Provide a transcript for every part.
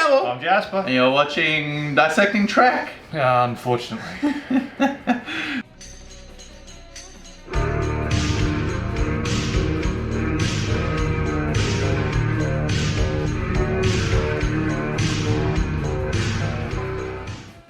Joel. I'm Jasper. And you're watching Dissecting Trek. Unfortunately.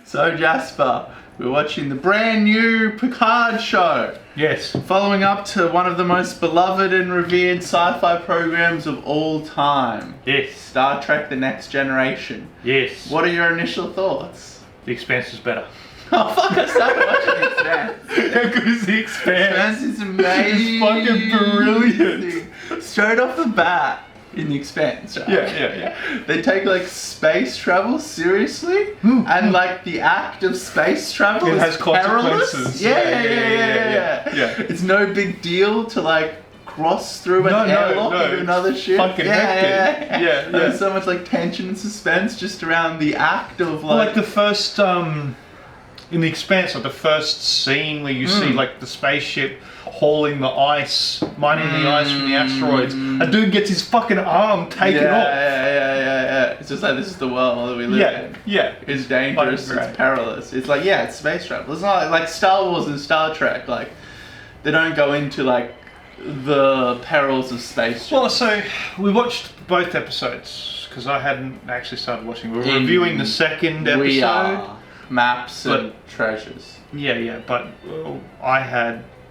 So Jasper, we're watching the brand new Picard show. Yes. Following up to one of the most beloved and revered sci-fi programs of all time. Yes. Star Trek The Next Generation. Yes. What are your initial thoughts? The Expanse is better. Oh fuck, I started watching The Expanse. How good is The Expanse? Expanse is amazing. It's fucking brilliant. Straight off the bat in The Expanse, right? Yeah. They take like space travel seriously, and like the act of space travel It is has perilous. consequences. Yeah. It's no big deal to like cross through an airlock into another ship. Fucking hectic. Yeah. There's so much like tension and suspense just around the act of Like the first in The Expanse, like the first scene where you see like the spaceship hauling the ice, mining the ice from the asteroids. A dude gets his fucking arm taken off. Yeah. It's just like, this is the world that we live in. Yeah. It's dangerous, it's perilous. It's like, yeah, it's space travel. It's not like Star Wars and Star Trek, like, they don't go into like the perils of space travel. Well, so we watched both episodes because I hadn't actually started watching. We were reviewing the second episode. We are. Maps and treasures. Yeah, but I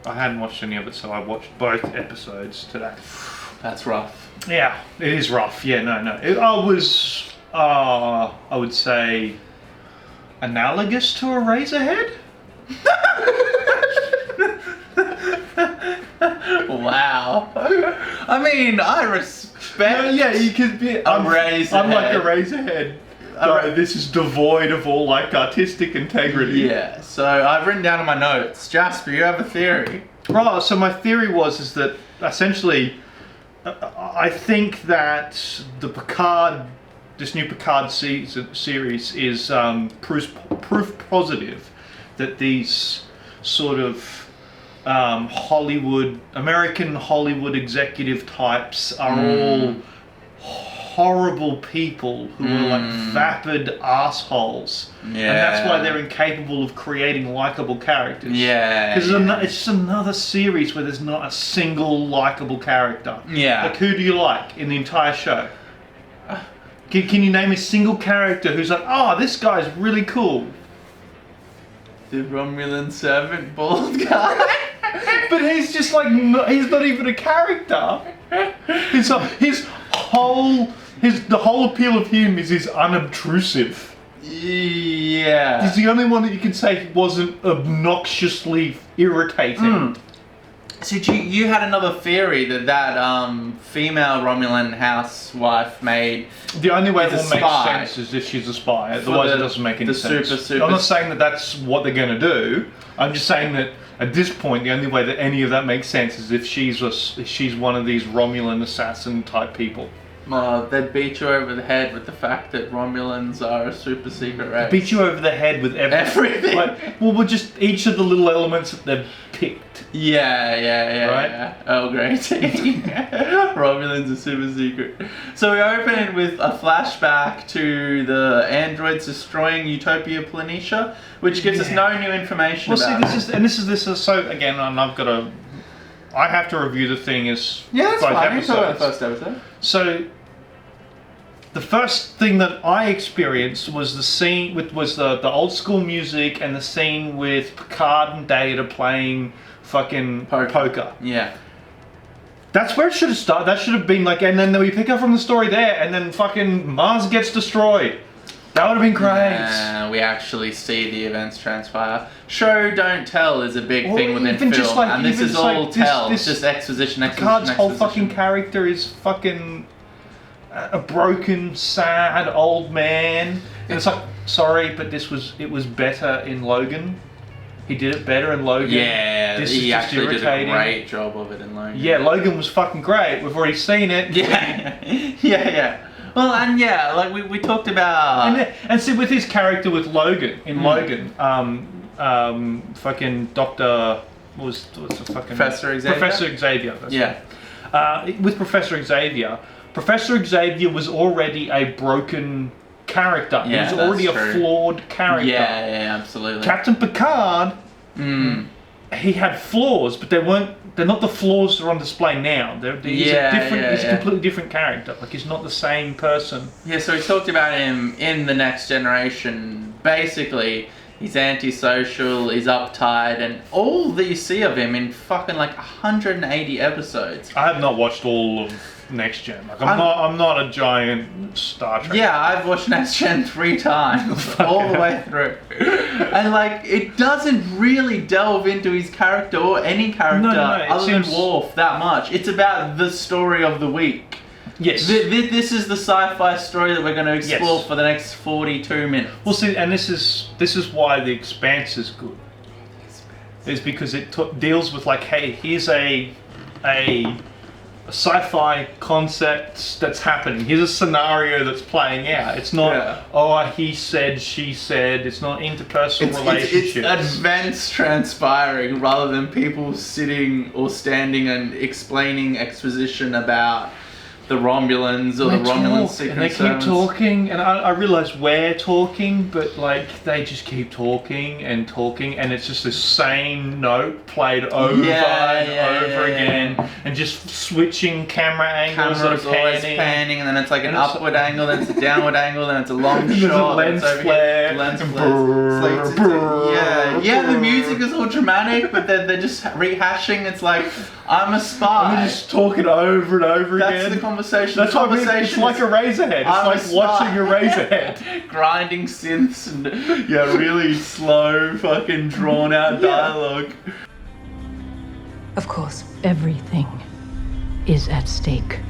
hadn't watched any of it, so I watched both episodes today. That's rough. Yeah, it is rough. Yeah, no. I was, I would say, analogous to a Razorhead. Wow. I mean, I respect. Yeah, you could be. I'm like a Razorhead. This is devoid of all like artistic integrity. Yeah. So I've written down in my notes, Jasper, you have a theory. Right. So my theory is that essentially, I think that the Picard, this new Picard series is proof positive that these sort of American Hollywood executive types are all horrible people who are like vapid assholes. And that's why they're incapable of creating likable characters. Because it's just another series where there's not a single likable character. Like, who do you like in the entire show? Can you name a single character who's like, oh, this guy's really cool? The Romulan servant bald guy. But he's just like, he's not even a character. The whole appeal of him is he's unobtrusive. Yeah. He's the only one that you can say wasn't obnoxiously irritating. So you had another theory that female Romulan housewife made. The only way that makes sense is if she's a spy. Otherwise, it doesn't make any sense. I'm not saying that that's what they're going to do. I'm just saying that at this point, the only way that any of that makes sense is if she's one of these Romulan assassin type people. They'd beat you over the head with the fact that Romulans are a super secret race. Beat you over the head with everything. Like, we're just each of the little elements that they've picked. Yeah. Right? Oh, great. Romulans are super secret. So we open with a flashback to the androids destroying Utopia Planitia, which gives us no new information about it. This is so, again, and I have to review the thing as that's both fine. episodes. You talk about the first episode. So, the first thing that I experienced was the scene was the old school music and the scene with Picard and Data playing fucking poker. Yeah. That's where it should have started. That should have been like, and then we pick up from the story there, and then fucking Mars gets destroyed. That would have been great. We actually see the events transpire. Show don't tell is a big thing within film, just like, and this is all tell. This just exposition. Picard's whole fucking character is fucking a broken, sad old man. And it's like, sorry, but it was better in Logan. He did it better in Logan. Yeah, this he actually irritating. Did a great job of it in Logan. Yeah, Logan was fucking great. We've already seen it. Yeah. Well, and like we talked about... And see, with his character with Logan, Logan, fucking Dr... what's the fucking... Professor Xavier? Professor Xavier. With Professor Xavier was already a broken character. Yeah, He was already that's a true. flawed character. Yeah, absolutely. Captain Picard, he had flaws, but they're not the flaws that are on display now. He's a completely different character. Like, he's not the same person. Yeah, so we talked about him in The Next Generation. Basically, he's antisocial, he's uptight, and all that you see of him in fucking like 180 episodes. I have not watched all of Next Gen. Like, I'm not a giant Star Trek. Yeah, I've watched Next Gen 3 times, all the way through. And like, it doesn't really delve into his character or any character other than Worf that much. It's about the story of the week. Yes. This is the sci-fi story that we're going to explore for the next 42 minutes. Well, see, and this is why The Expanse is good. Is because it deals with like, hey, here's a sci-fi concept that's happening. Here's a scenario that's playing out. It's not, he said, she said. It's not interpersonal relationships. It's events transpiring rather than people sitting or standing and explaining exposition about the Romulans or the Romulan secret and they keep talking, and I realize we're talking, but like they just keep talking, and it's just the same note played over and over again, and just switching camera angles. Camera's always panning, and then it's like an upward angle, then it's a downward angle, then it's a long shot, lens flare, lens flare. Yeah, the music is all dramatic, but they're just rehashing. It's like, I'm a spy. And they're just talking over and over again. That's the conversation. That's what I mean. It's like a Razorhead. It's like watching a Razorhead. Grinding synths and really slow, fucking drawn out dialogue. Of course, everything is at stake.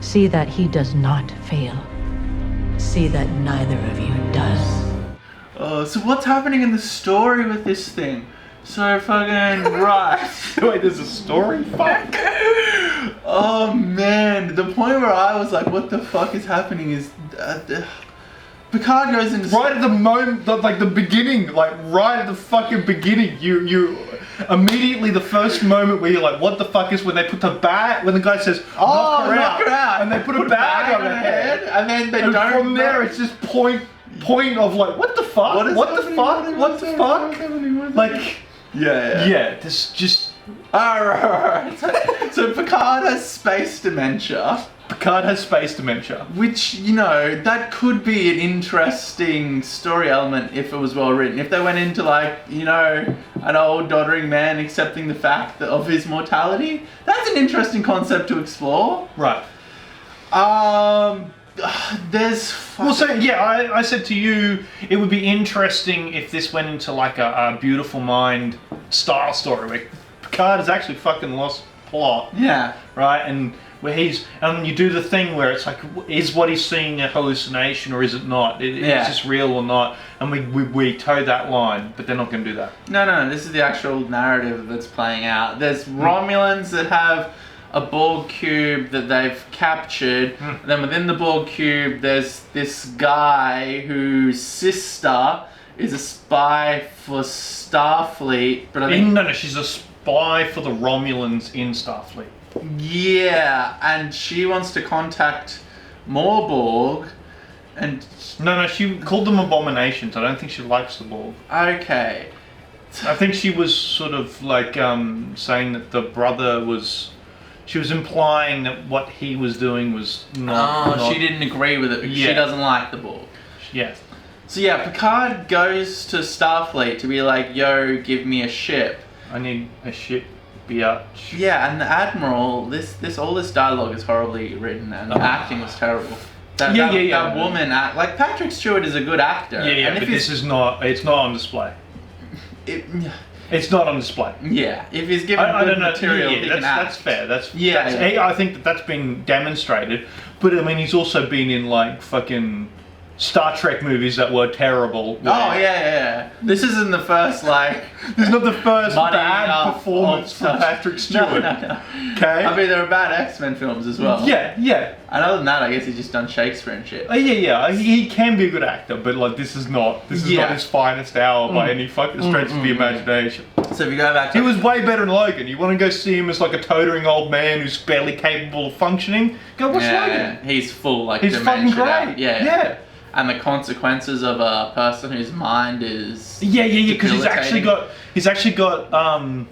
See that he does not fail. See that neither of you does. So what's happening in the story with this thing? So fucking right. Wait, there's a story? Fuck. Oh man, the point where I was like, what the fuck is happening is Picard goes into right at the moment, like the beginning, like right at the fucking beginning, you immediately the first moment where you're like, what the fuck is when they put the bag, when the guy says, knock her out, and they put a bag on her head, and then they don't. From there, it's just point of like, what the fuck? What the fuck? Like, yeah. This just. Alright. So Picard has space dementia. Which, that could be an interesting story element if it was well written. If they went into like, an old doddering man accepting the fact of his mortality, that's an interesting concept to explore. Right. There's... Well, so, I said to you, it would be interesting if this went into like a Beautiful Mind style story where Picard has actually fucking lost plot. Yeah. Right? And where and you do the thing where it's like, is what he's seeing a hallucination or is it not? Is this real or not? And we toe that line, but they're not going to do that. No, this is the actual narrative that's playing out. There's Romulans that have a Borg cube that they've captured. Then within the Borg cube, there's this guy whose sister is a spy for Starfleet. But I think no, she's a spy for the Romulans in Starfleet. Yeah, and she wants to contact more Borg, and no, she called them abominations. I don't think she likes the Borg. Okay. I think she was sort of like saying that the brother was. She was implying that what he was doing was not. She didn't agree with it because she doesn't like the Borg. Yeah. So Picard goes to Starfleet to be like, yo, give me a ship. I need a ship, biatch. Yeah, and the Admiral, all this dialogue is horribly written and the acting was terrible. That woman, like Patrick Stewart is a good actor. Yeah, but it's not on display. It's not on display. Yeah, if he's given good material, he can act. That's fair. I think that's been demonstrated. But I mean, he's also been in like fucking Star Trek movies that were terrible. This isn't the first This is not the first bad performance from Patrick Stewart. No. Okay. I mean, there are bad X-Men films as well. Yeah. And other than that, I guess he's just done Shakespeare and shit. He can be a good actor, but like this is not his finest hour by any fucking stretch of the imagination. So if you go back to... He was way better than Logan. You want to go see him as like a tottering old man who's barely capable of functioning? Go watch Logan. He's full He's fucking great. Yeah. and the consequences of a person whose mind is because debilitating. he's actually got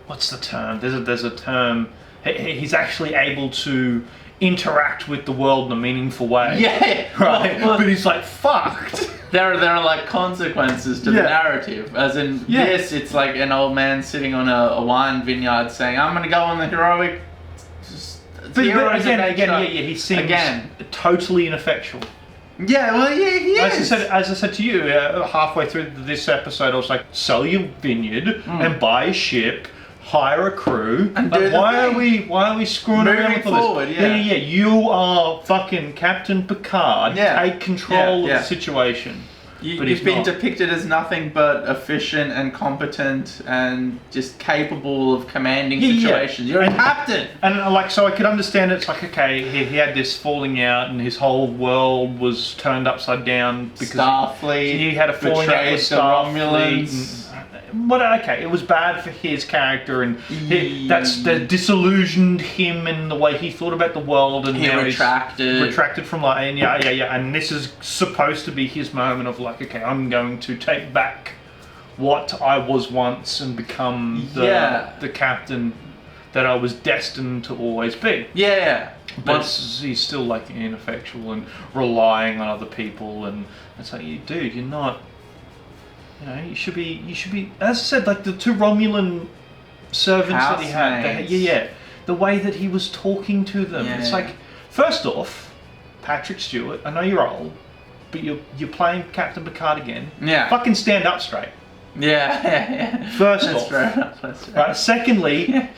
what's the term? There's a term. He's actually able to interact with the world in a meaningful way. Yeah, right. Well, but he's like fucked. There are like consequences to the narrative. As in this, it's like an old man sitting on a wine vineyard saying, "I'm going to go on the heroic." But again, he seems totally ineffectual. Yeah, well, yeah, he is. As I said to you, halfway through this episode, I was like, sell your vineyard and buy a ship, hire a crew. And like, why are we screwing around with all this? Yeah. You are fucking Captain Picard. Yeah. Take control of the situation. You've been depicted as nothing but efficient and competent and just capable of commanding situations. You're a captain. And so I could understand it. It's like, okay, he had this falling out and his whole world was turned upside down because Starfleet. He had a falling out with Starfleet. But okay, it was bad for his character, and that disillusioned him in the way he thought about the world, and he retracted from like, and and this is supposed to be his moment of like, okay, I'm going to take back what I was once and become the captain that I was destined to always be. Yeah. But he's still like ineffectual and relying on other people, and it's like, dude, you're not. You know, you should be. As I said, like the two Romulan servants that he had. The way that he was talking to them. Yeah. It's like, first off, Patrick Stewart, I know you're old, but you're playing Captain Picard again. Yeah. Fucking stand up straight. Yeah. First off. That's right. Right. Secondly,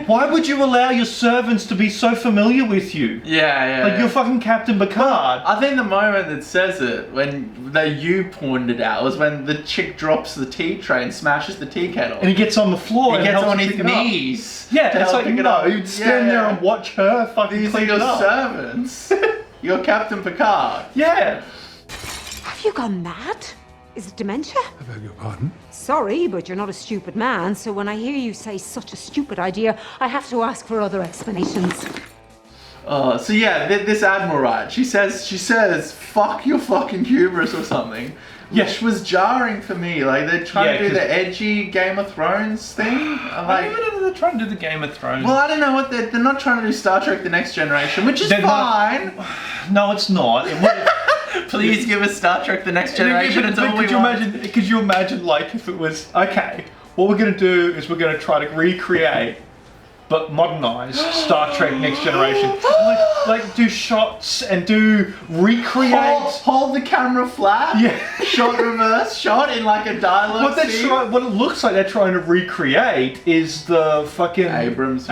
why would you allow your servants to be so familiar with you? Yeah. Like, you're fucking Captain Picard. I think the moment that says it, when you pointed out, was when the chick drops the tea tray and smashes the tea kettle. And he gets on the floor and gets on his knees. Yeah, it's like, no, you'd stand there and watch her fucking clean it up. Servants. You're Captain Picard. Yeah. Have you gone mad? Is it dementia? I beg your pardon? Sorry, but you're not a stupid man, so when I hear you say such a stupid idea, I have to ask for other explanations. This Admiral, right? She says, fuck your fucking hubris or something. Which was jarring for me. Like, they're trying to do the edgy Game of Thrones thing. I don't know if they're trying to do the Game of Thrones. Well, I don't know what they're not trying to do Star Trek The Next Generation, which is fine. No, it's not. Please give us Star Trek The Next Generation. It's all we want. Could you imagine, like, if it was, okay, what we're going to do is we're going to try to recreate, but modernize Star Trek Next Generation. Like do shots and recreate. Hold the camera flat. Yeah. Shot reverse shot in like a dialogue scene. What it looks like they're trying to recreate is the fucking Abrams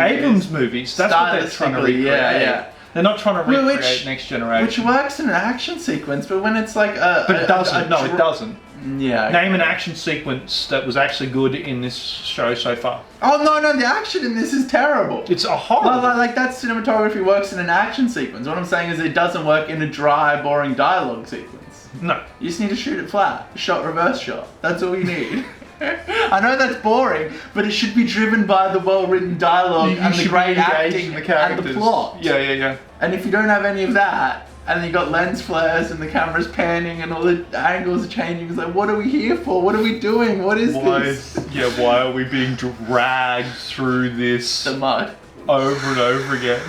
movies. That's what they're trying to recreate. Yeah. They're not trying to recreate Next Generation. Which works in an action sequence, but when it's like But it doesn't. It doesn't. Yeah. Name an action sequence that was actually good in this show so far. Oh, no, the action in this is terrible. It's a horrible. Like that cinematography works in an action sequence. What I'm saying is it doesn't work in a dry, boring dialogue sequence. No. You just need to shoot it flat. Shot, reverse shot. That's all you need. I know that's boring, but it should be driven by the well-written dialogue and the great acting and the plot. Yeah. And if you don't have any of that, and you got lens flares and the camera's panning and all the angles are changing, it's like, what are we here for? What are we doing? What is this? Why are we being dragged through this the mud over and over again?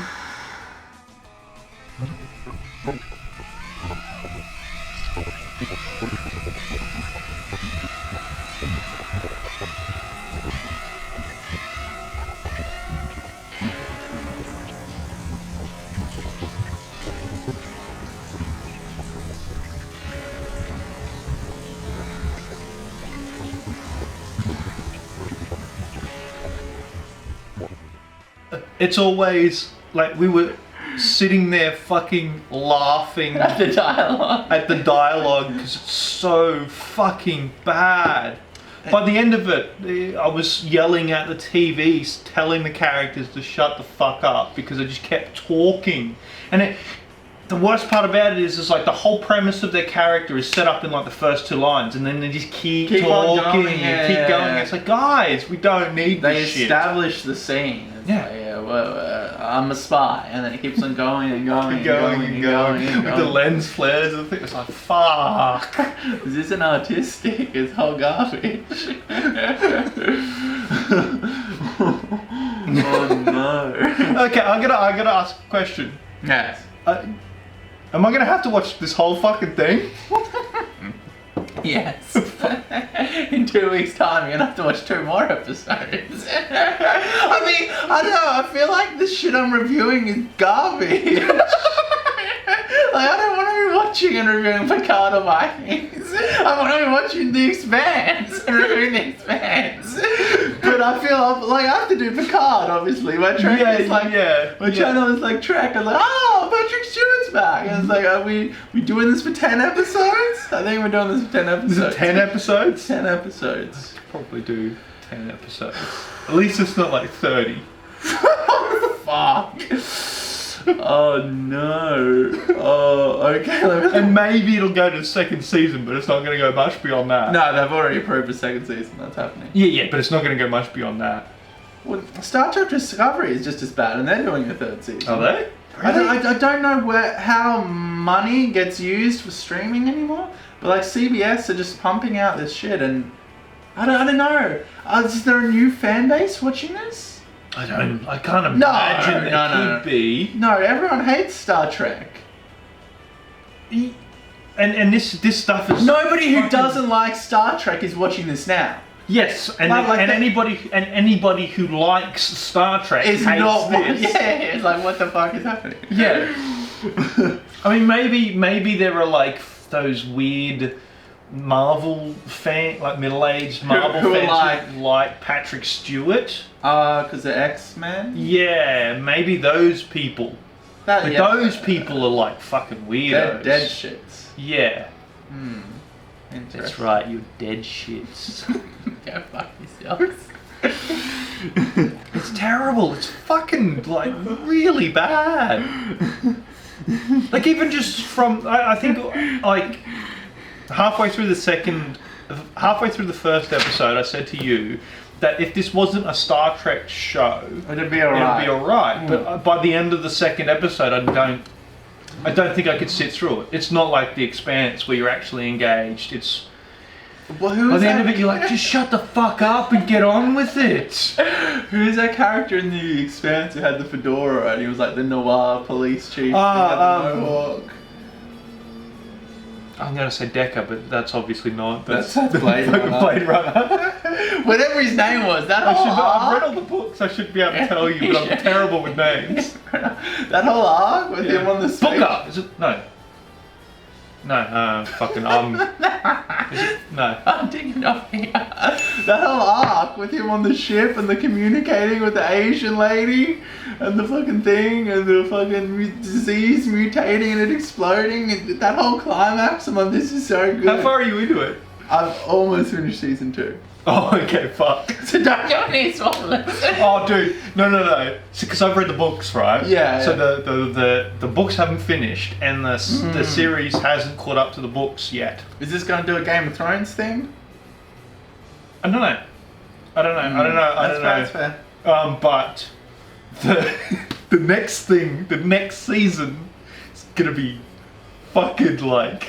It's always like we were sitting there fucking laughing at the dialogue because it's so fucking bad. By the end of it, I was yelling at the TVs, telling the characters to shut the fuck up because they just kept talking. And the worst part about it is like the whole premise of their character is set up in like the first two lines, and then they just keep talking and keep going. It's like, guys, we don't need this shit. They establish the scene. It's I'm a spy, and then it keeps on going and going and going and going and with the going. lens flares and things. It's like, fuck. This isn't artistic, it's whole garbage. Oh no. Okay, I gotta ask a question. Yes. Am I gonna have to watch this whole fucking thing? Yes. In 2 weeks' time, you're gonna have to watch 2 more episodes. I mean, I don't know, I feel like the shit I'm reviewing is garbage. Like, I don't want to be watching and reviewing Picard or Vikings. I want to be watching The Expanse and reviewing The Expanse. But I feel like I have to do Picard, obviously. My track is like, my channel is like Trek. I'm like, oh, Patrick Stewart's back. And it's like, are we doing this for 10 episodes? I think we're doing this for 10 episodes. Is it 10 episodes? 10 episodes. Probably do 10 episodes. At least it's not like 30. Fuck. Oh no. Oh, okay. And maybe it'll go to the second season, but it's not going to go much beyond that. No, they've already approved the second season. That's happening. Yeah, but it's not going to go much beyond that. Well, Star Trek Discovery is just as bad, and they're doing a 3rd season. Are they? I don't know how money gets used for streaming anymore, but like CBS are just pumping out this shit, and I don't know. Is there a new fan base watching this? I can't imagine it could be. No, everyone hates Star Trek. And this stuff is Nobody who doesn't like Star Trek is watching this now. Yes, and anybody who likes Star Trek Is hates not this. Yeah, it's like, what the fuck is happening? Yeah. I mean, maybe there are like those weird Marvel like middle-aged Marvel who fans who like Patrick Stewart. Because they're X-Men? Yeah, maybe those people. Those people are like fucking weirdos. They're dead shits. Yeah. Interesting. That's right, you're dead shits. Go fuck yourselves. It's terrible. It's fucking like really bad. Like even just from I think like halfway through the first episode, I said to you that if this wasn't a Star Trek show, it'd be alright. But by the end of the second episode, I don't think I could sit through it. It's not like The Expanse where you're actually engaged. It's by the end of it, you're like, just shut the fuck up and get on with it. Who's that character in The Expanse who had the fedora and he was like the noir police chief? Mohawk. I'm gonna say Decker, but that's obviously not. That's Blade Runner. Blade Runner. Whatever his name was, I've read all the books. I should be able to tell you, but I'm terrible with names. That whole arc with him on the space. Booker. Is it? No. No. Fucking. Is it? No. I'm digging up here. That whole arc with him on the ship and the communicating with the Asian lady and the fucking thing and the fucking disease mutating and it exploding and that whole climax. I'm like, this is so good. How far are you into it? I've almost finished season 2. Oh, okay, fuck. So don't go any spoilers. Oh, dude, no. Because I've read the books, right? Yeah. So the books haven't finished, and the series hasn't caught up to the books yet. Is this going to do a Game of Thrones thing? I don't know. I don't know. That's fair. But the next thing, the next season, is gonna be fucking like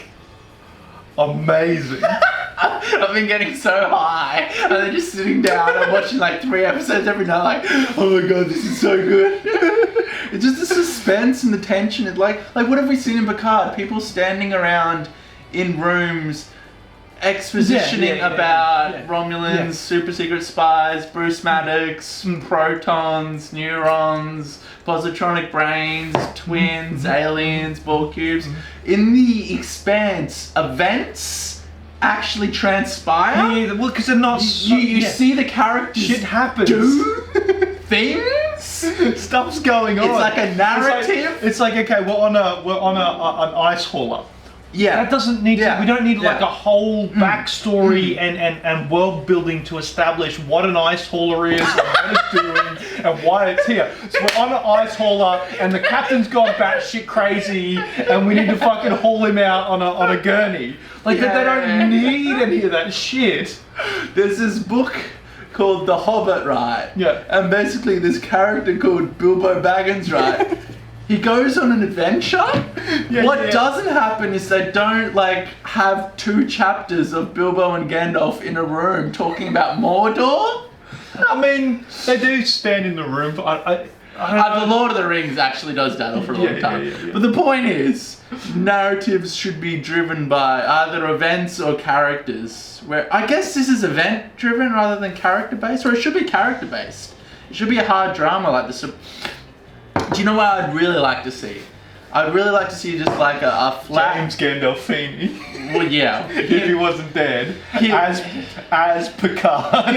amazing. I've been getting so high, and then just sitting down and watching like 3 episodes every night, like, oh my god, this is so good. It's just the suspense and the tension. It's like what have we seen in Picard? People standing around in rooms, expositioning about Romulans, super secret spies, Bruce Maddox, protons, neurons, positronic brains, twins, aliens, Borg cubes. In The Expanse, events actually transpire. Yeah, well, because they're not. You see the characters. Shit happens. Do things. Stuff's going on. It's like a narrative. It's like okay, we're on an ice hauler. Yeah. That doesn't need to. We don't need like a whole backstory and world building to establish what an ice hauler is and what it's doing and why it's here. So we're on an ice hauler and the captain's gone batshit crazy and we need to fucking haul him out on a gurney. Like they don't need any of that shit. There's this book called The Hobbit, right? Yeah. And basically this character called Bilbo Baggins, right? He goes on an adventure. What doesn't happen is they don't like have 2 chapters of Bilbo and Gandalf in a room talking about Mordor. I mean, they do stand in the room, but I The Lord of the Rings actually does that for a long time. Yeah. But the point is, narratives should be driven by either events or characters. Where I guess this is event driven rather than character based, or it should be character based. It should be a hard drama like this. Do you know what I'd really like to see? I'd really like to see just like a flat... James Gandolfini. Well, yeah. If he wasn't dead. As Picard.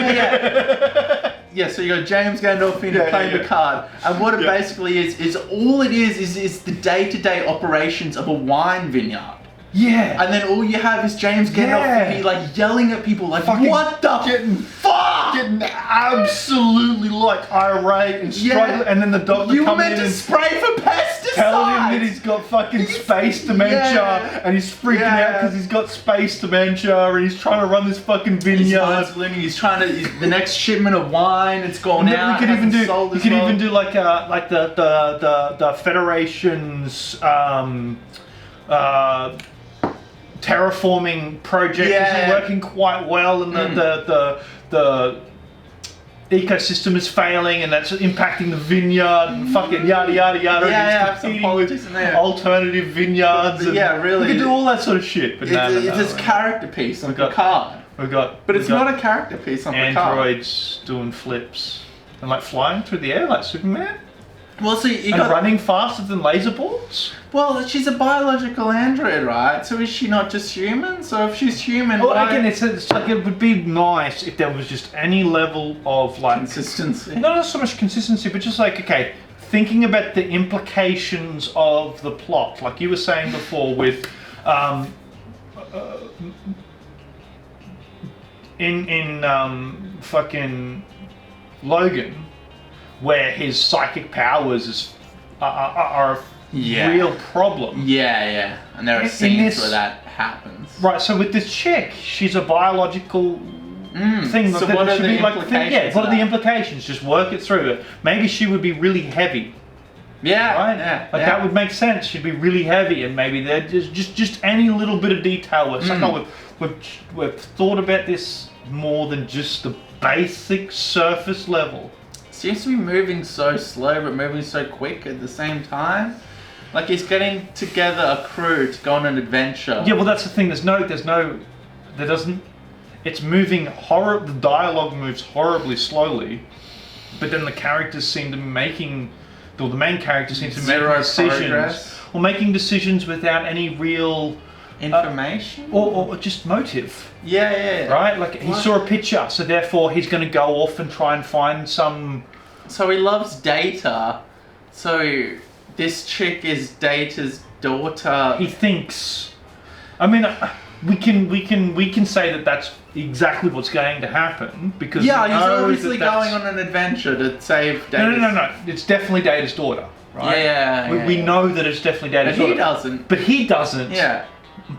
Yeah, so you got James Gandolfini playing Picard. And what it basically is all it is the day-to-day operations of a wine vineyard. Yeah. And then all you have is James Gandolfini like yelling at people like, fucking what the fuck? Getting absolutely like irate and struggling, and then the doctor you were comes meant in to and spray for pesticides. telling him that he's got fucking space dementia, and he's freaking out because he's got space dementia, and he's trying to run this fucking vineyard. He's trying to the next shipment of wine. It's gone out. You could even do like the Federation's terraforming project isn't working quite well, and the ecosystem is failing, and that's impacting the vineyard, and fucking yada yada yada. Yeah, some politics in there. Alternative vineyards. Really. We could do all that sort of shit, but it's a character piece on Picard. But it's not a character piece on Picard. Androids doing flips and like flying through the air like Superman. Well, so you got running faster than laser balls. Well, she's a biological android, right? So is she not just human? So if she's human, again, it's like it would be nice if there was just any level of like consistency. Not so much consistency, but just like thinking about the implications of the plot, like you were saying before with in fucking Logan, where his psychic powers are a real problem. Yeah. And there are scenes where that happens. Right, so with this chick, she's a biological thing. So what are the implications? What are the implications? Just work it through. Maybe she would be really heavy. Yeah. Right? Yeah. That would make sense. She'd be really heavy, and maybe there just any little bit of detail where somehow we've thought about this more than just the basic surface level. Seems to be moving so slow but moving so quick at the same time. Like he's getting together a crew to go on an adventure. Yeah, well that's the thing. It's moving the dialogue moves horribly slowly, but then the characters seem to be making, the main character seems to be making decisions. Or making decisions without any real information or just motive. Yeah. Right? Like he saw a picture, so therefore he's going to go off and try and find some. So he loves Data. So this chick is Data's daughter. He thinks. I mean, we can say that that's exactly what's going to happen because he's obviously going on an adventure to save Data. No. It's definitely Data's daughter, right? Yeah. We know that it's definitely Data's daughter. But he doesn't. Yeah.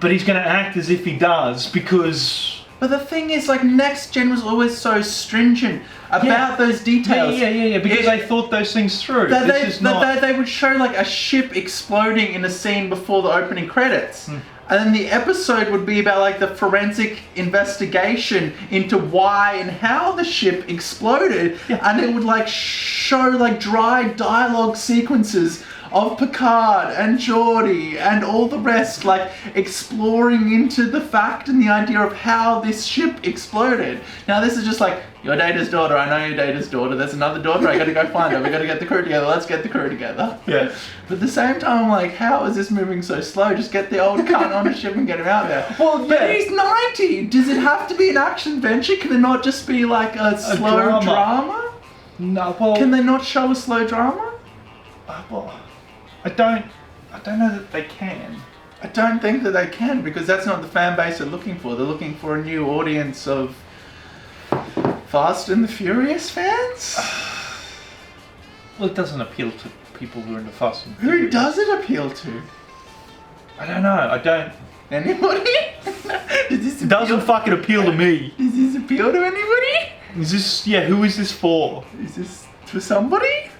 But he's going to act as if he does because. But the thing is, like, Next Gen was always so stringent about those details. Yeah. Because they thought those things through. They would show like a ship exploding in a scene before the opening credits. And then the episode would be about like the forensic investigation into why and how the ship exploded. And it would like show like dry dialogue sequences of Picard and Jurati and all the rest, like exploring into the fact and the idea of how this ship exploded. Now this is just like, you're Data's daughter, I know you're Data's daughter, there's another daughter, I gotta go find her, we gotta get the crew together, let's get the crew together. Yeah. But at the same time, I'm like, how is this moving so slow? Just get the old cunt on a ship and get him out there. Well, but he's 90! Does it have to be an action adventure? Can it not just be like a slow drama? No, well... Can they not show a slow drama? Well, I don't know that they can. I don't think that they can, because that's not the fan base they're looking for. They're looking for a new audience of Fast and the Furious fans? Well, it doesn't appeal to people who are into Fast and Furious. Who does it appeal to? I don't know. I don't. Anybody? It doesn't fucking appeal to me. Does this appeal to anybody? Is this? Yeah. Who is this for? Is this for somebody?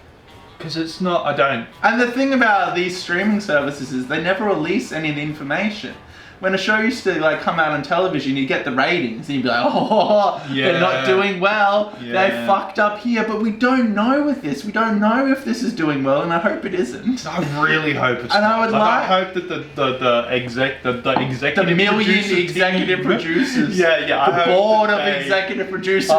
Because it's not. I don't. And the thing about these streaming services is they never release any of the information. When a show used to like come out on television, you get the ratings, and you'd be like, "Oh, they're not doing well. Yeah. They fucked up here." But we don't know with this. We don't know if this is doing well, and I hope it isn't. I really hope it's. And I would I hope that the executive executive producers, the board of execucutive producers,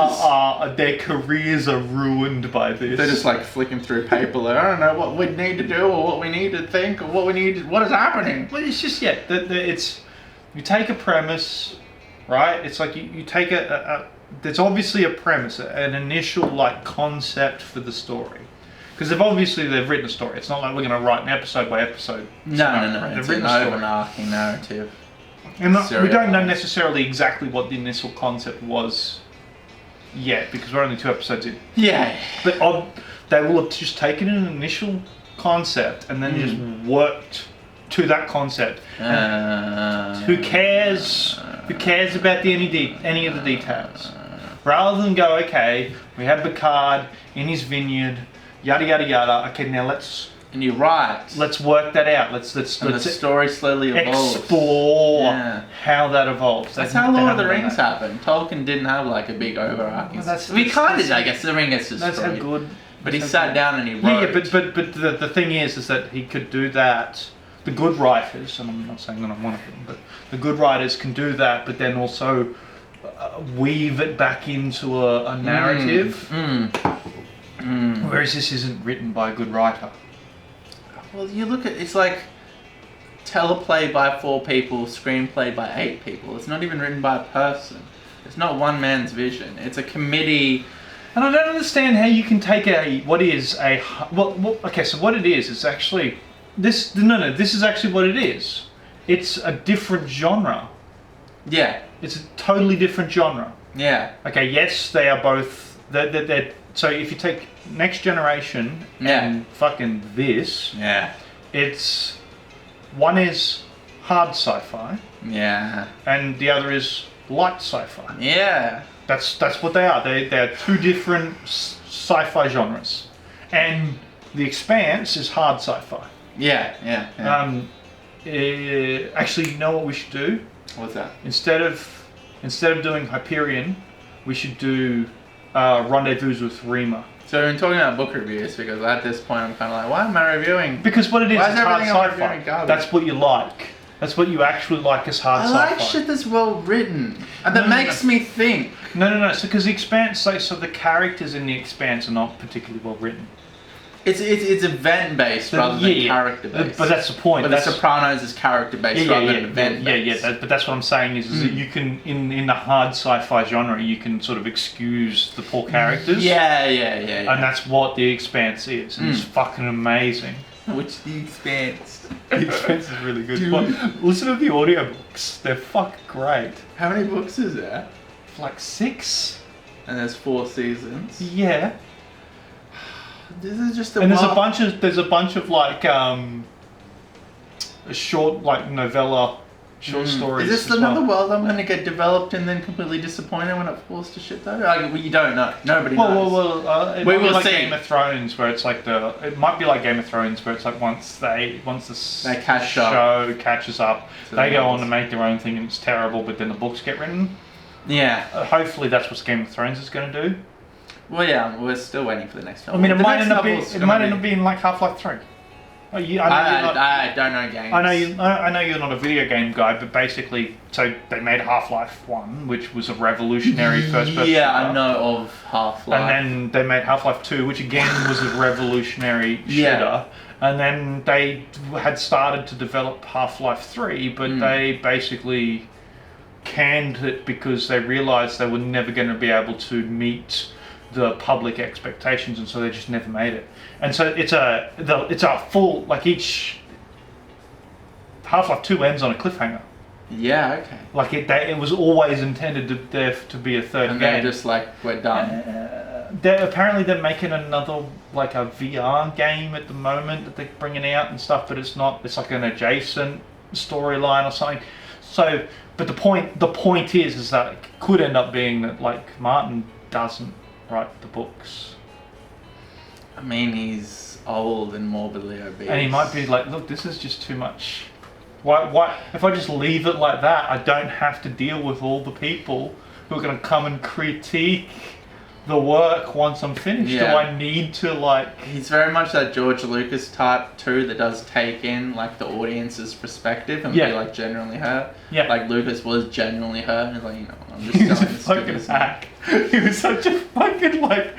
their careers are ruined by this. they're just like flicking through paper. Like, I don't know what we need to do, or what we need to think, or what is happening. Well, it's just it's. You take a premise, right? It's like you take there's obviously a premise, an initial like concept for the story. Because they've written a story. It's not like we're going to write an episode by episode. No. They've It's written an a story. overarching narrative. And we don't know necessarily exactly what the initial concept was yet, because we're only 2 episodes in. Yeah. But they will have just taken an initial concept and then just worked to that concept. Who cares? Who cares about any of the details? Rather than go, okay, we have Picard in his vineyard, yada yada yada. Okay, now let's. And you're right. Let's work that out. Let's the story slowly evolves. Explore how that evolves. That's how Lord of the Rings happened. Tolkien didn't have like a big overarching. We kind of, I guess, the ring gets destroyed. That's how good. But he sat down and he wrote. Yeah, but the thing is that he could do that. The good writers, and I'm not saying that I'm one of them, but the good writers can do that, but then also weave it back into a narrative. Whereas this isn't written by a good writer. Well, you look at it's like teleplay by 4 people, screenplay by 8 people. It's not even written by a person. It's not one man's vision. It's a committee. And I don't understand how you can take okay, so what it is, it's actually. This is actually what it is. It's a different genre. Yeah. It's a totally different genre. Yeah. Okay, yes, they are both... They're, so if you take Next Generation and fucking this... Yeah. It's... One is hard sci-fi. Yeah. And the other is light sci-fi. Yeah. That's what they are. They're 2 different sci-fi genres. And The Expanse is hard sci-fi. Yeah. Actually, you know what we should do? What's that? Instead of doing Hyperion, we should do Rendezvous with Rima. So we've been talking about book reviews because at this point I'm kind of like, why am I reviewing? Because what it is, Why it's is hard everything I'm sci-fi. reviewing garbage? That's what you like. That's what you actually like is hard sci-fi. I like shit that's well written and that makes me think. No. So because the Expanse, so the characters in the Expanse are not particularly well written. It's event based rather than character based. But that's the point. But The Sopranos is character based rather than event based. But that's what I'm saying is that you can in the hard sci-fi genre you can sort of excuse the poor characters. Yeah. And that's what The Expanse is. And it's fucking amazing. Which The Expanse? The Expanse is really good. Listen to the audiobooks. They're fucking great. How many books is there? Like 6. And there's 4 seasons. Yeah. This is just there's a bunch of like short like novella short stories. Is this another world I'm going to get developed and then completely disappointed when it falls to shit though? Like, you don't know. Nobody knows. It we might be will like see. Game of Thrones where it's like it might be like Game of Thrones where it's like once the show catches up, they go on to make their own thing and it's terrible, but then the books get written. Yeah. Hopefully that's what Game of Thrones is going to do. Well, yeah, we're still waiting for the next novel. I mean, it might end up being like Half-Life 3. I don't know games. I know you're not a video game guy, but basically, so they made Half-Life 1, which was a revolutionary first-person Yeah, shooter. I know of Half-Life. And then they made Half-Life 2, which again was a revolutionary shooter. And then they had started to develop Half-Life 3, but they basically canned it because they realized they were never going to be able to meet the public expectations, and so they just never made it. And so it's a full, like, each Half-Life 2 ends on a cliffhanger. Yeah, okay. Like it was always intended to be a third and game. And just like, we're done. Apparently they're making another, like a VR game at the moment that they're bringing out and stuff, but it's not. It's like an adjacent storyline or something. So, but the point is that it could end up being that like Martin doesn't write the books. I mean, he's old and morbidly obese. And he might be like, look, this is just too much. Why? If I just leave it like that, I don't have to deal with all the people who are going to come and critique the work once I'm finished. Yeah. Do I need to, like... He's very much that George Lucas type too, that does take in like the audience's perspective and be like genuinely hurt. Yeah. Like Lucas was genuinely hurt. And he's like, you know, I'm just He was a telling this fucking to hack. He was such a fucking, like...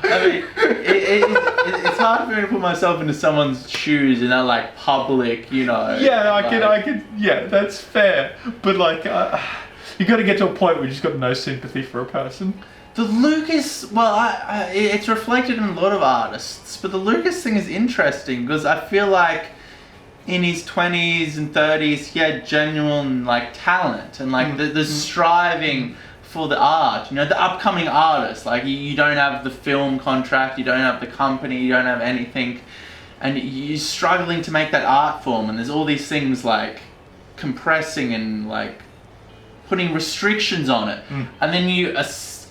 I mean, it's hard for me to put myself into someone's shoes in that like public, you know. Yeah, I could. Yeah, that's fair. But like, you got to get to a point where you just got no sympathy for a person. The Lucas, well, it's reflected in a lot of artists, but the Lucas thing is interesting because I feel like in his 20s and 30s he had genuine like talent and like the striving for the art, you know, the upcoming artist. Like you don't have the film contract, you don't have the company, you don't have anything, and you're struggling to make that art form, and there's all these things like compressing and like putting restrictions on it, and then you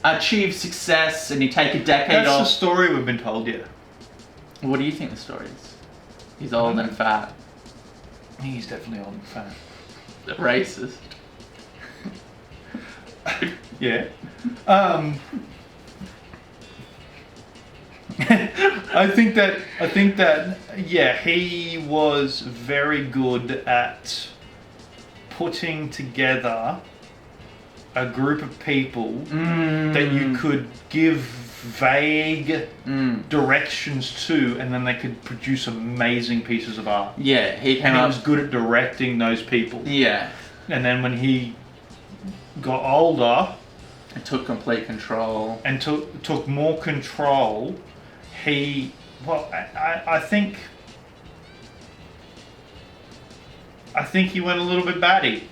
achieve success and you take a decade off. That's the story we've been told, yeah. What do you think the story is? He's old and fat. He's definitely old and fat. Racist. Yeah. I think that yeah, he was very good at putting together a group of people that you could give vague directions to, and then they could produce amazing pieces of art. Yeah, he was good at directing those people. Yeah. And then when he got older, and took complete control. And took more control, I think he went a little bit batty.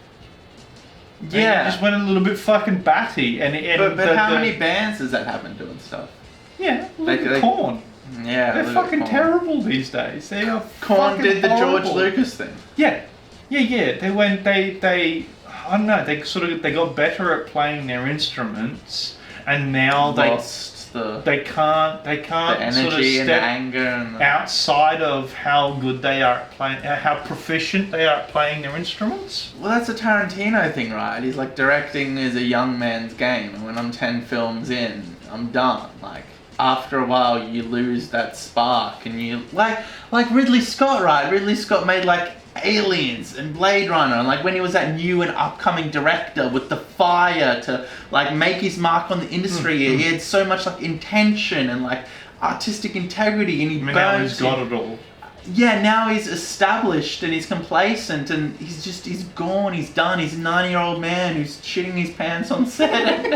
Yeah. He just went a little bit fucking batty. But how many bands has that happened to and stuff? Yeah, look at Korn. Yeah, they're fucking terrible these days. They are Korn did the horrible. George Lucas thing. Yeah. They I don't know, they got better at playing their instruments, and now lost they can't the energy sort of step and the anger and outside of how good they are at playing, how proficient they are at playing their instruments. Well, that's a Tarantino thing, right? He's like, directing is a young man's game, and when I'm 10 films in, I'm done. Like, after a while, you lose that spark, and you like Ridley Scott, right? Ridley Scott made like Aliens and Blade Runner, and like when he was that new and upcoming director with the fire to like make his mark on the industry, he had so much like intention and like artistic integrity, and now he's got it all. Yeah, now he's established and he's complacent and he's gone, he's done. He's a 90-year-old man who's shitting his pants on set and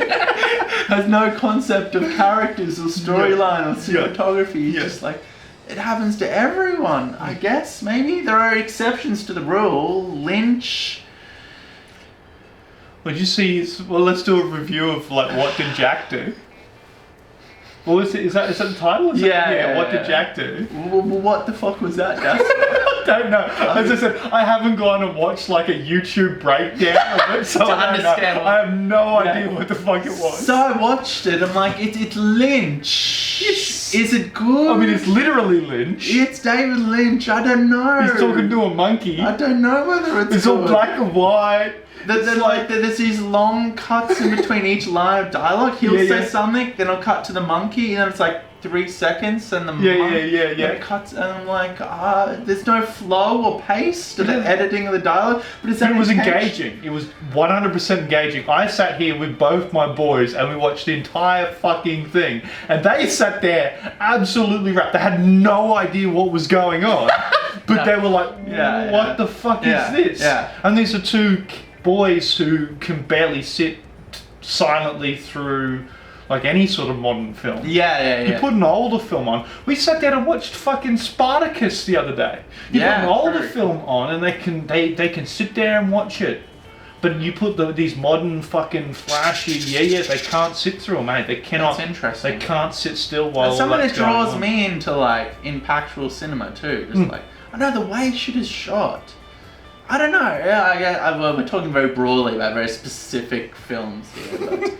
has no concept of characters or storyline or cinematography. He's just like, it happens to everyone, I guess, maybe. There are exceptions to the rule. Lynch. Well, let's do a review of like what did Jack do? What was it? Is that the title? Yeah. What did Jack do? Well, what the fuck was that, Dustin? I don't know. As I said, I haven't gone and watched like a YouTube breakdown of it, so I don't know. I have no idea what the fuck it was. So I watched it. I'm like, it's Lynch. Is it good? I mean, it's literally Lynch. It's David Lynch. I don't know. He's talking to a monkey. I don't know whether it's good. All black and white. There's these long cuts in between each line of dialogue. He'll say something, then I'll cut to the monkey, and then it's like 3 seconds, and the it cuts, and I'm like, there's no flow or pace to the editing of the dialogue. But it was engaging. It was 100% engaging. I sat here with both my boys, and we watched the entire fucking thing, and they sat there absolutely wrapped. They had no idea what was going on, but they were like, what the fuck is this? Yeah. And these are two boys who can barely sit silently through like any sort of modern film. You put an older film on. We sat down and watched fucking Spartacus the other day. You put an older film on, and they can sit there and watch it. But you put these modern fucking flashy, they can't sit through them, mate. They cannot. That's interesting. They can't sit still while that's something that draws me into like impactful cinema too. Just like, I know the way shit is shot. I don't know. We're talking very broadly about very specific films here, but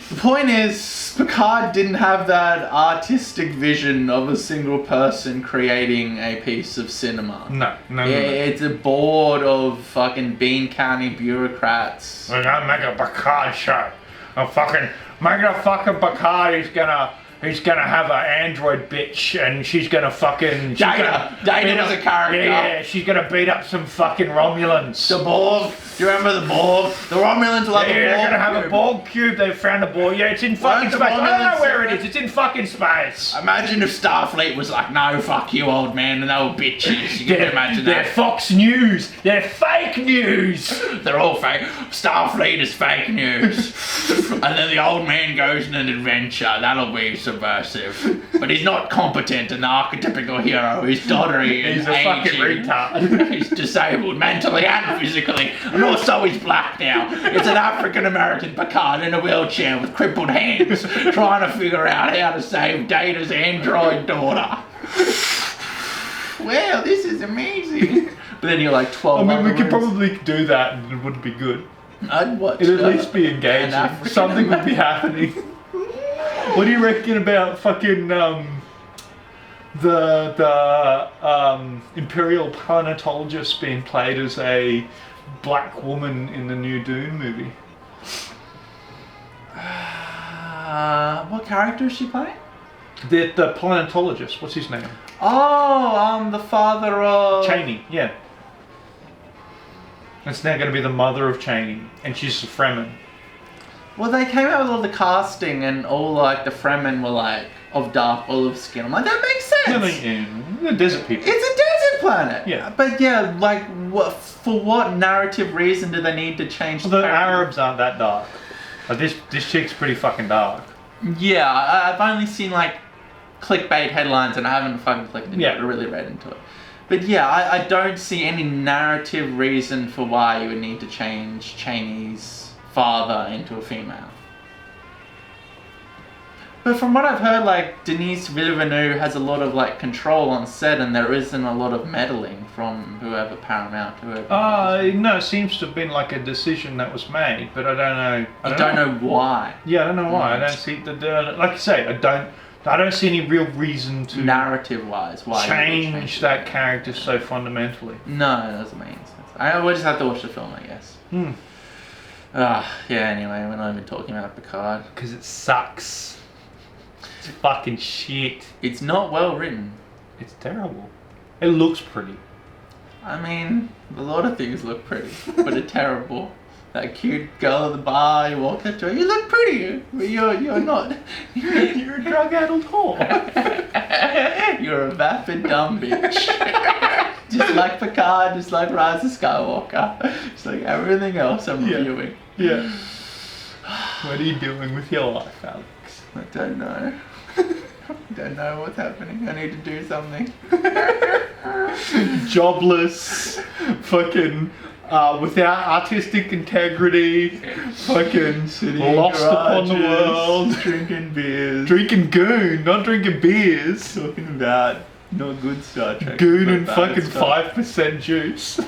The point is, Picard didn't have that artistic vision of a single person creating a piece of cinema. No. It's a board of fucking bean county bureaucrats. We're gonna make a Picard show. I'm fucking making a fucking Picard. He's gonna have an android bitch, and she's gonna fucking. Data was a character. Yeah, she's gonna beat up some fucking Romulans. The Borg. Do you remember the Borg? The Romulans will have a Borg. They're gonna have a Borg cube. They found a Borg. Yeah, it's in fucking space. I don't know where it is. It's in fucking space. Imagine if Starfleet was like, no, fuck you, old man, and they were bitches. You can imagine that. They're Fox News. They're fake news. They're all fake. Starfleet is fake news. And then the old man goes on an adventure. That'll be subversive. But he's not competent, an archetypical hero. He's doddery and He's a fucking aging. retard. He's disabled mentally and physically. And also he's black now. It's an African-American Picard in a wheelchair with crippled hands trying to figure out how to save Data's android daughter. Wow, this is amazing. But then you're like 12 I mean, we could other probably do that and it wouldn't be good. I'd watch It'd at least be engaging. Something would be happening. What do you reckon about fucking the Imperial Planetologist being played as a black woman in the new Dune movie? What character is she playing? The Planetologist, what's his name? Oh, the father of... Cheney, yeah. It's now going to be the mother of Cheney, and she's a Fremen. Well, they came out with all the casting, and all like the Fremen were like of dark olive skin. I'm like, that makes sense. The desert people. It's a desert planet. Yeah. But yeah, like, for what narrative reason do they need to change The Arabs aren't that dark. Like, this chick's pretty fucking dark. Yeah, I've only seen like clickbait headlines, and I haven't fucking clicked into it or really read into it. But yeah, I don't see any narrative reason for why you would need to change Cheney's father into a female. But from what I've heard, like, Denis Villeneuve has a lot of like control on set, and there isn't a lot of meddling from whoever Paramount, whoever. No, it seems to have been like a decision that was made, but I don't know. I don't know why. Yeah, I don't know why. I don't see like I say, I don't see any real reason to narrative-wise why change that character so fundamentally. No, it doesn't make sense. We'll just have to watch the film, I guess. Yeah, anyway, we're not even talking about Picard. Because it sucks. It's fucking shit. It's not well written. It's terrible. It looks pretty. I mean, a lot of things look pretty, but are terrible. That cute girl at the bar, you walk up to her, you look pretty, but you're not. You're a drug-addled whore. You're a vapid dumb bitch. Just like Picard, just like Rise of Skywalker. Just like everything else I'm reviewing. Yeah. What are you doing with your life, Alex? I don't know. Don't know what's happening. I need to do something. Jobless. Fucking... without artistic integrity, fucking lost upon the world, drinking beers, drinking goon, not drinking beers, talking about not good Star Trek, goon and fucking 5% juice.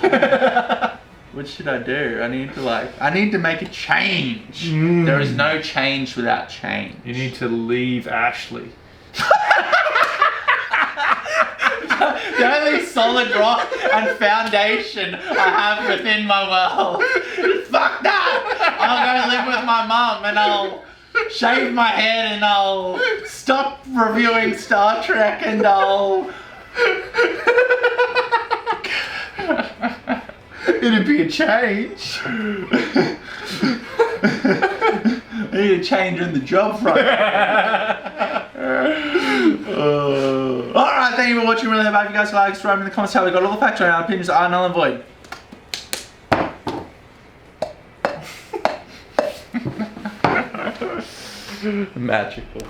What should I do? I need to make a change. There is no change without change. You need to leave Ashley. The only solid rock and foundation I have within my world. Fuck that! I'll go live with my mum, and I'll shave my head, and I'll stop reviewing Star Trek, and I'll... It'd be a change. I need a change in the job front. Alright, thank you for watching. Really hope you guys like, subscribe in the comments how we got all the facts right now. Opinions are null and void. Magical.